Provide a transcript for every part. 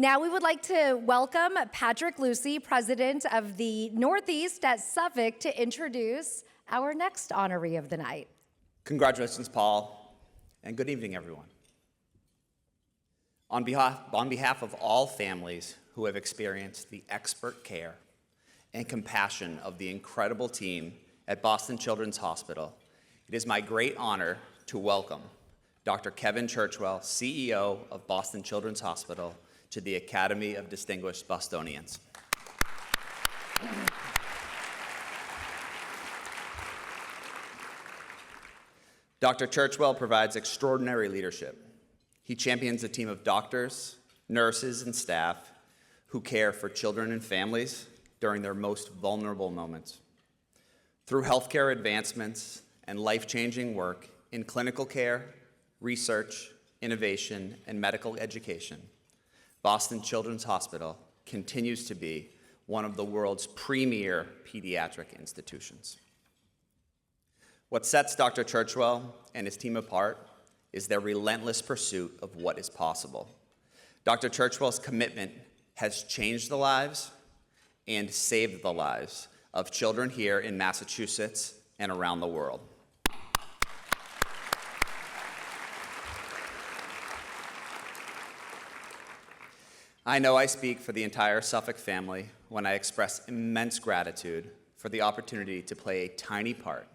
Now we would like to welcome Patrick Lucy, president of the Northeast at Suffolk, to introduce our next honoree of the night. Congratulations, Paul, and good evening, everyone. On behalf of all families who have experienced the expert care and compassion of the incredible team at Boston Children's Hospital, it is my great honor to welcome Dr. Kevin Churchwell, CEO of Boston Children's Hospital, to the Academy of Distinguished Bostonians. Dr. Churchwell provides extraordinary leadership. He champions a team of doctors, nurses, and staff who care for children and families during their most vulnerable moments. Through healthcare advancements and life-changing work in clinical care, research, innovation, and medical education, Boston Children's Hospital continues to be one of the world's premier pediatric institutions. What sets Dr. Churchwell and his team apart is their relentless pursuit of what is possible. Dr. Churchwell's commitment has changed the lives and saved the lives of children here in Massachusetts and around the world. I know I speak for the entire Suffolk family when I express immense gratitude for the opportunity to play a tiny part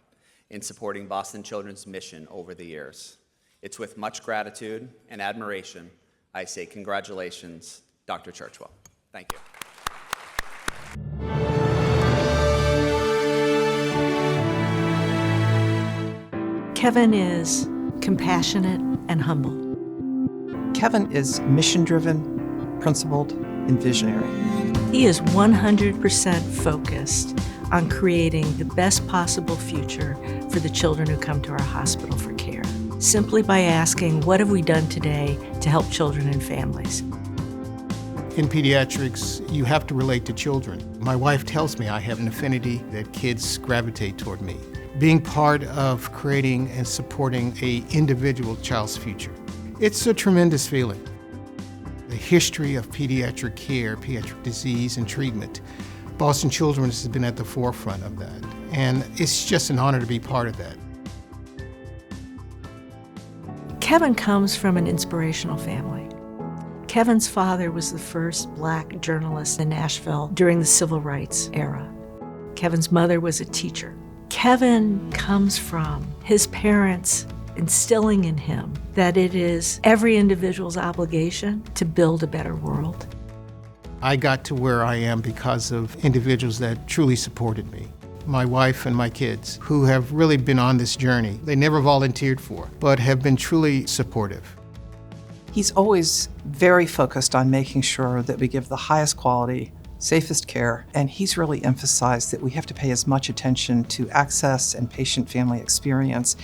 in supporting Boston Children's mission over the years. It's with much gratitude and admiration I say congratulations, Dr. Churchwell. Thank you. Kevin is compassionate and humble. Kevin is mission-driven, principled, and visionary. He is 100% focused on creating the best possible future for the children who come to our hospital for care, simply by asking, what have we done today to help children and families? In pediatrics, you have to relate to children. My wife tells me I have an affinity that kids gravitate toward me. Being part of creating and supporting an individual child's future, it's a tremendous feeling. The history of pediatric care, pediatric disease and treatment, Boston Children's has been at the forefront of that, and it's just an honor to be part of that. Kevin comes from an inspirational family. Kevin's father was the first Black journalist in Nashville during the Civil Rights era. Kevin's mother was a teacher. Kevin comes from his parents instilling in him that it is every individual's obligation to build a better world. I got to where I am because of individuals that truly supported me. My wife and my kids, who have really been on this journey. They never volunteered for, but have been truly supportive. He's always very focused on making sure that we give the highest quality, safest care, and he's really emphasized that we have to pay as much attention to access and patient-family experience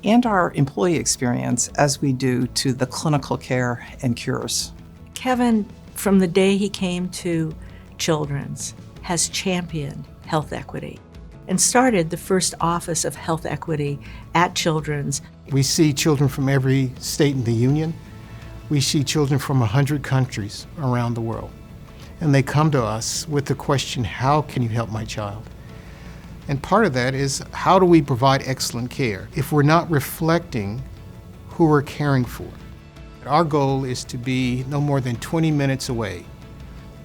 and our employee experience as we do to the clinical care and cures. Kevin, from the day he came to Children's, has championed health equity and started the first office of health equity at Children's. We see children from every state in the union. We see children from 100 countries around the world. And they come to us with the question, how can you help my child? And part of that is, how do we provide excellent care if we're not reflecting who we're caring for? Our goal is to be no more than 20 minutes away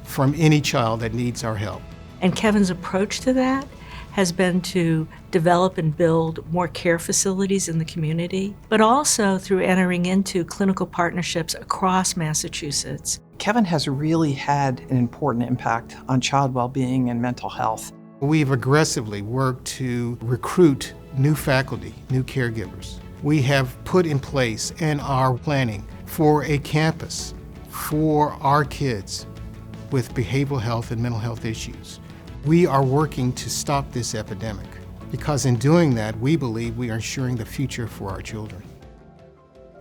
from any child that needs our help. And Kevin's approach to that has been to develop and build more care facilities in the community, but also through entering into clinical partnerships across Massachusetts. Kevin has really had an important impact on child well-being and mental health. We've aggressively worked to recruit new faculty, new caregivers. We have put in place and are planning for a campus for our kids with behavioral health and mental health issues. We are working to stop this epidemic because in doing that, we believe we are ensuring the future for our children.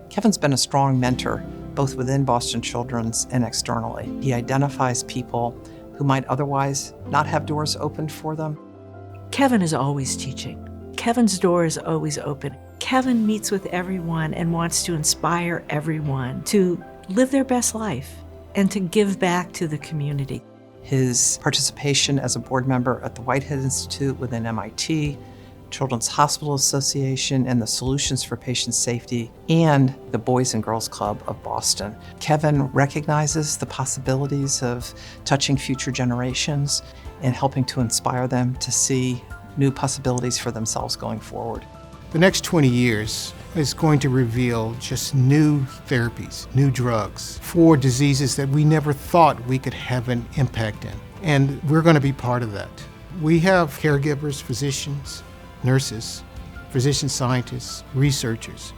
Kevin's been a strong mentor, both within Boston Children's and externally. He identifies people who might otherwise not have doors opened for them. Kevin is always teaching. Kevin's door is always open. Kevin meets with everyone and wants to inspire everyone to live their best life and to give back to the community. His participation as a board member at the Whitehead Institute within MIT, Children's Hospital Association and the Solutions for Patient Safety, and the Boys and Girls Club of Boston. Kevin recognizes the possibilities of touching future generations and helping to inspire them to see new possibilities for themselves going forward. The next 20 years is going to reveal just new therapies, new drugs for diseases that we never thought we could have an impact in. And we're going to be part of that. We have caregivers, physicians, nurses, physician scientists, researchers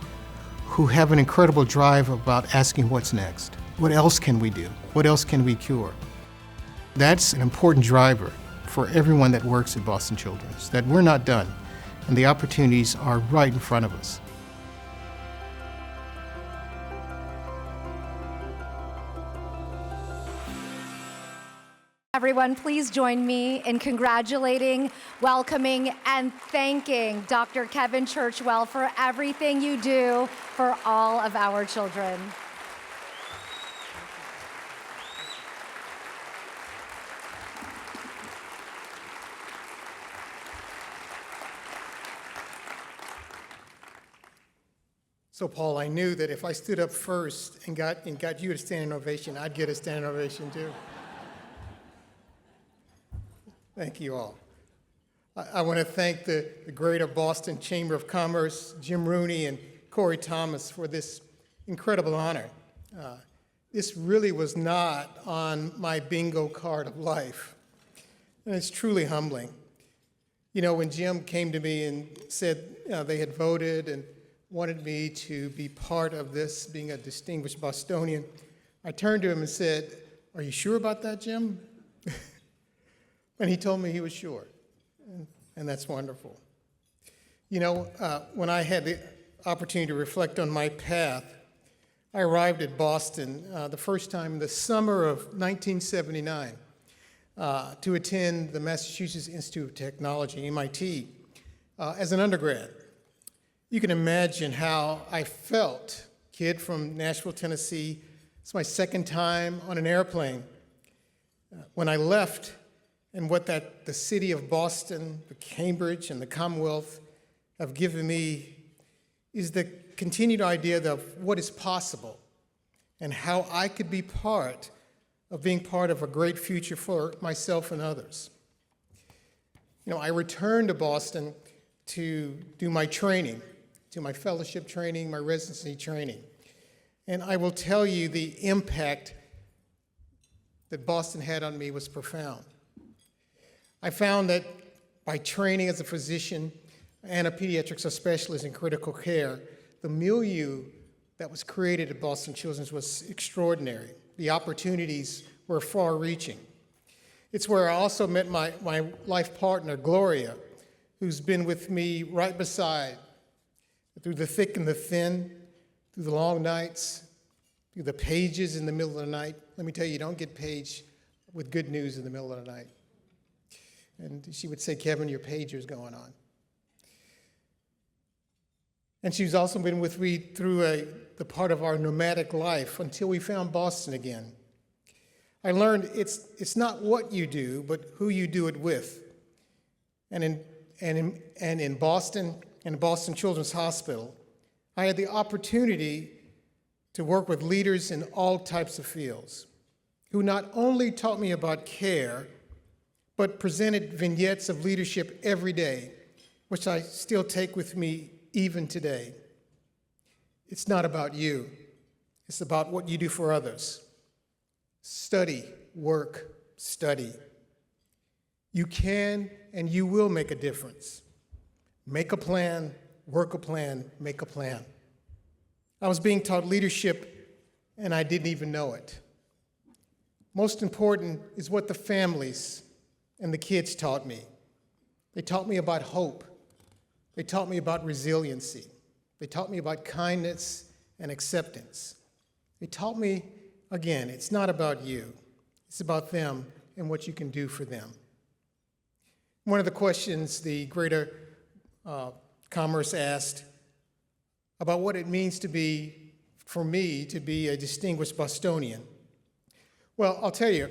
who have an incredible drive about asking what's next. What else can we do? What else can we cure? That's an important driver for everyone that works at Boston Children's, that we're not done, and the opportunities are right in front of us. Everyone, please join me in congratulating, welcoming, and thanking Dr. Kevin Churchwell for everything you do for all of our children. So, Paul, I knew that if I stood up first and got you to stand ovation, I'd get a standing ovation too. Thank you all. I want to thank the Greater Boston Chamber of Commerce, Jim Rooney and Corey Thomas for this incredible honor. This really was not on my bingo card of life, and it's truly humbling. You know, when Jim came to me and said they had voted and wanted me to be part of this, being a distinguished Bostonian, I turned to him and said, "Are you sure about that, Jim?" And he told me he was sure, and that's wonderful. You know, when I had the opportunity to reflect on my path, I arrived at Boston the first time in the summer of 1979 to attend the Massachusetts Institute of Technology, MIT, as an undergrad. You can imagine how I felt, kid from Nashville, Tennessee. It's my second time on an airplane. When I left, and what the city of Boston, the Cambridge, and the Commonwealth have given me is the continued idea of what is possible and how I could be part of being part of a great future for myself and others. You know, I returned to Boston to do my training, to my fellowship training, my residency training. And I will tell you the impact that Boston had on me was profound. I found that by training as a physician and a pediatrics specialist in critical care, the milieu that was created at Boston Children's was extraordinary. The opportunities were far-reaching. It's where I also met my life partner, Gloria, who's been with me right beside through the thick and the thin, through the long nights, through the pages in the middle of the night. Let me tell you, you don't get paged with good news in the middle of the night. And she would say, "Kevin, your pager's going on." And she's also been with me through the part of our nomadic life until we found Boston again. I learned it's not what you do, but who you do it with. And in Boston and Boston Children's Hospital, I had the opportunity to work with leaders in all types of fields who not only taught me about care, but presented vignettes of leadership every day, which I still take with me even today. It's not about you. It's about what you do for others. Study, work, study. You can and you will make a difference. Make a plan, work a plan, make a plan. I was being taught leadership, and I didn't even know it. Most important is what the families and the kids taught me. They taught me about hope. They taught me about resiliency. They taught me about kindness and acceptance. They taught me, again, it's not about you. It's about them and what you can do for them. One of the questions the Greater Commerce asked about what it means for me to be a distinguished Bostonian Well, I'll tell you,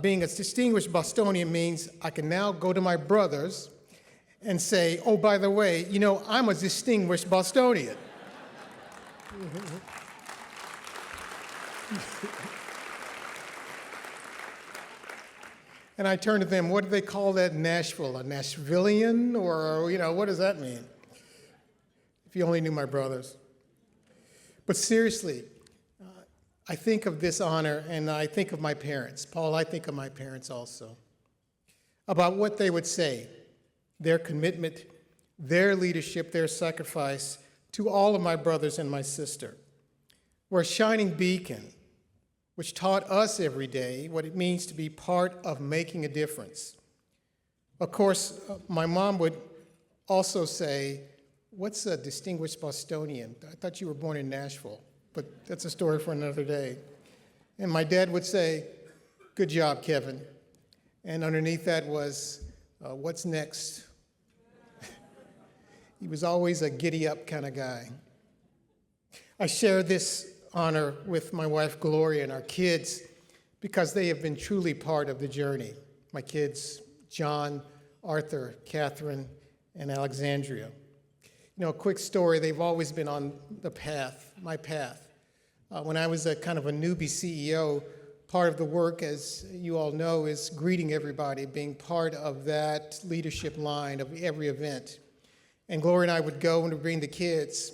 being a distinguished Bostonian means I can now go to my brothers and say, oh, by the way, you know, I'm a distinguished Bostonian. And I turn to them, what do they call that in Nashville? A Nashvillian? Or, you know, what does that mean? If you only knew my brothers. But seriously, I think of this honor and I think of my parents. Paul, I think of my parents also. About what they would say, their commitment, their leadership, their sacrifice to all of my brothers and my sister. We're a shining beacon which taught us every day what it means to be part of making a difference. Of course, my mom would also say, what's a distinguished Bostonian? I thought you were born in Nashville, but that's a story for another day. And my dad would say, good job, Kevin. And underneath that was, what's next? He was always a giddy-up kind of guy. I share this honor with my wife, Gloria, and our kids because they have been truly part of the journey. My kids, John, Arthur, Catherine, and Alexandria. You know, a quick story, they've always been on the path, my path. When I was a kind of a newbie CEO, part of the work, as you all know, is greeting everybody, being part of that leadership line of every event. And Gloria and I would go and bring the kids.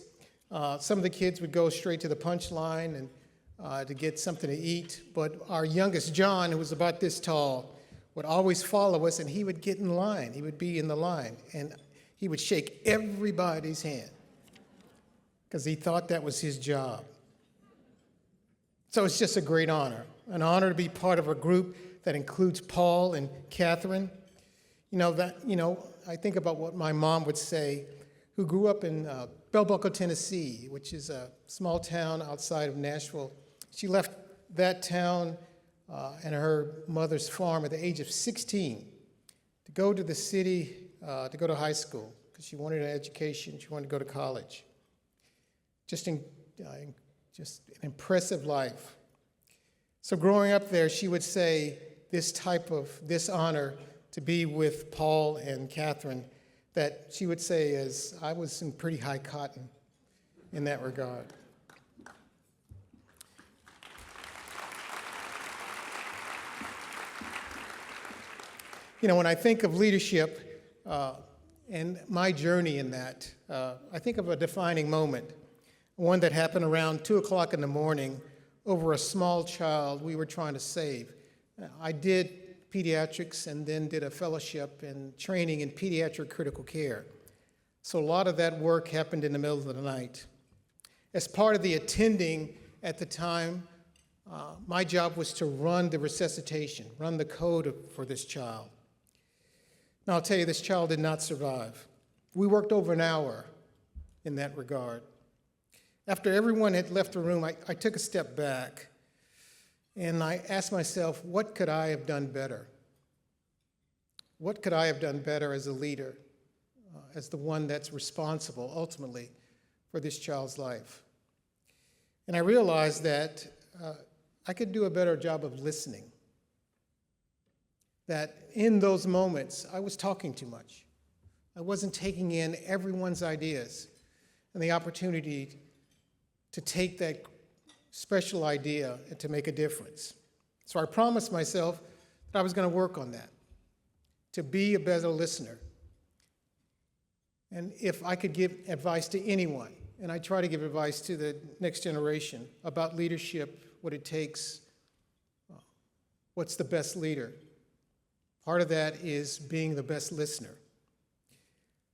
Some of the kids would go straight to the punch line and to get something to eat, but our youngest, John, who was about this tall, would always follow us, and he would get in line. He would be in the line, and he would shake everybody's hand because he thought that was his job. So it's just a great honor, an honor to be part of a group that includes Paul and Catherine. I think about what my mom would say, who grew up in Bell Buckle, Tennessee, which is a small town outside of Nashville. She left that town and her mother's farm at the age of 16 to go to the city to go to high school because she wanted an education. She wanted to go to college. Just an impressive life. So growing up there, she would say this honor to be with Paul and Catherine, that she would say is, I was in pretty high cotton in that regard. You know, when I think of leadership and my journey in that, I think of a defining moment, one that happened around 2 o'clock in the morning over a small child we were trying to save. I did pediatrics and then did a fellowship and training in pediatric critical care. So a lot of that work happened in the middle of the night. As part of the attending at the time, my job was to run the resuscitation, run the code for this child. Now I'll tell you, this child did not survive. We worked over an hour in that regard. After everyone had left the room, I took a step back and I asked myself, what could I have done better? What could I have done better as a leader, as the one that's responsible, ultimately, for this child's life? And I realized that I could do a better job of listening. That in those moments, I was talking too much. I wasn't taking in everyone's ideas and the opportunity to take that special idea and to make a difference. So I promised myself that I was going to work on that, to be a better listener. And if I could give advice to anyone, and I try to give advice to the next generation about leadership, what it takes, what's the best leader. Part of that is being the best listener.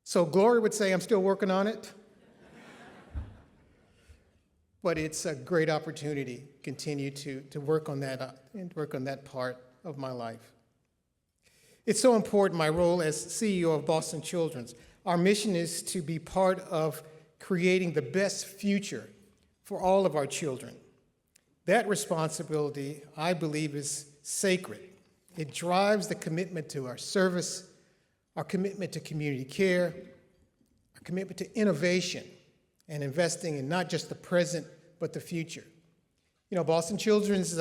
So Gloria would say, I'm still working on it. But it's a great opportunity to continue to work on that and work on that part of my life. It's so important, my role as CEO of Boston Children's. Our mission is to be part of creating the best future for all of our children. That responsibility, I believe, is sacred. It drives the commitment to our service, our commitment to community care, our commitment to innovation, and investing in not just the present, but the future. You know, Boston Children's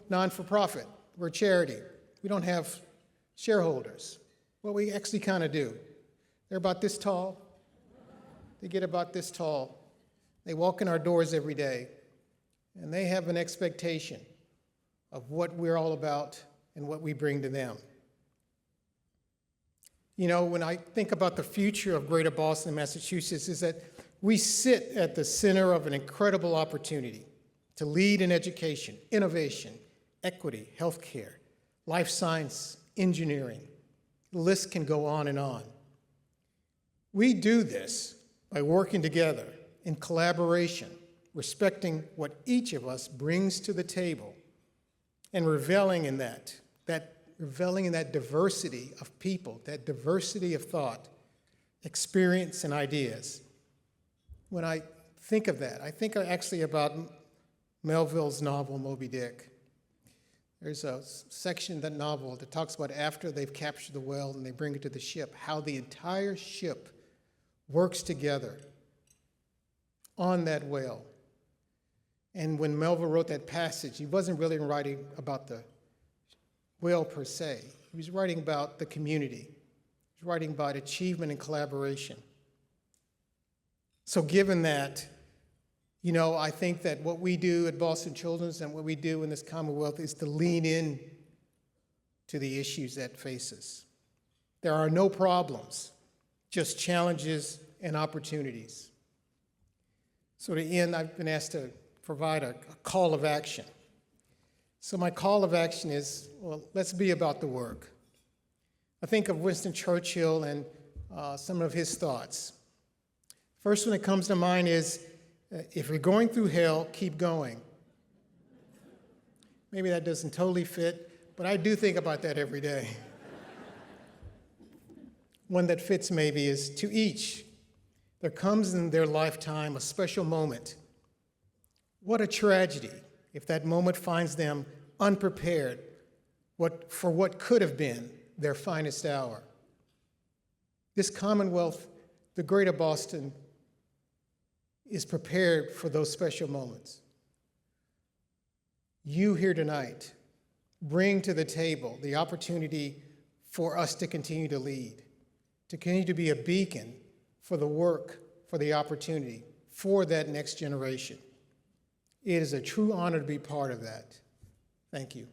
non-for-profit. We're a charity. We don't have shareholders. Well, we actually kind of do. They're about this tall. They get about this tall. They walk in our doors every day, and they have an expectation of what we're all about and what we bring to them. You know, when I think about the future of Greater Boston, Massachusetts, is that we sit at the center of an incredible opportunity to lead in education, innovation, equity, healthcare, life science, engineering. The list can go on and on. We do this by working together in collaboration, respecting what each of us brings to the table, and reveling in that diversity of people, that diversity of thought, experience, and ideas. When I think of that, I think actually about Melville's novel, Moby Dick. There's a section in that novel that talks about after they've captured the whale and they bring it to the ship, how the entire ship works together on that whale. And when Melville wrote that passage, he wasn't really writing about the whale per se. He was writing about the community. He was writing about achievement and collaboration. So given that, you know, I think that what we do at Boston Children's and what we do in this Commonwealth is to lean in to the issues that face us. There are no problems, just challenges and opportunities. So to end, I've been asked to provide a call of action. So my call of action is, well, let's be about the work. I think of Winston Churchill and some of his thoughts. First one that comes to mind is, if you're going through hell, keep going. Maybe that doesn't totally fit, but I do think about that every day. One that fits maybe is, to each, there comes in their lifetime a special moment. What a tragedy if that moment finds them unprepared for what could have been their finest hour. This Commonwealth, the Greater Boston, is prepared for those special moments. You here tonight bring to the table the opportunity for us to continue to lead, to continue to be a beacon for the work, for the opportunity, for that next generation. It is a true honor to be part of that. Thank you.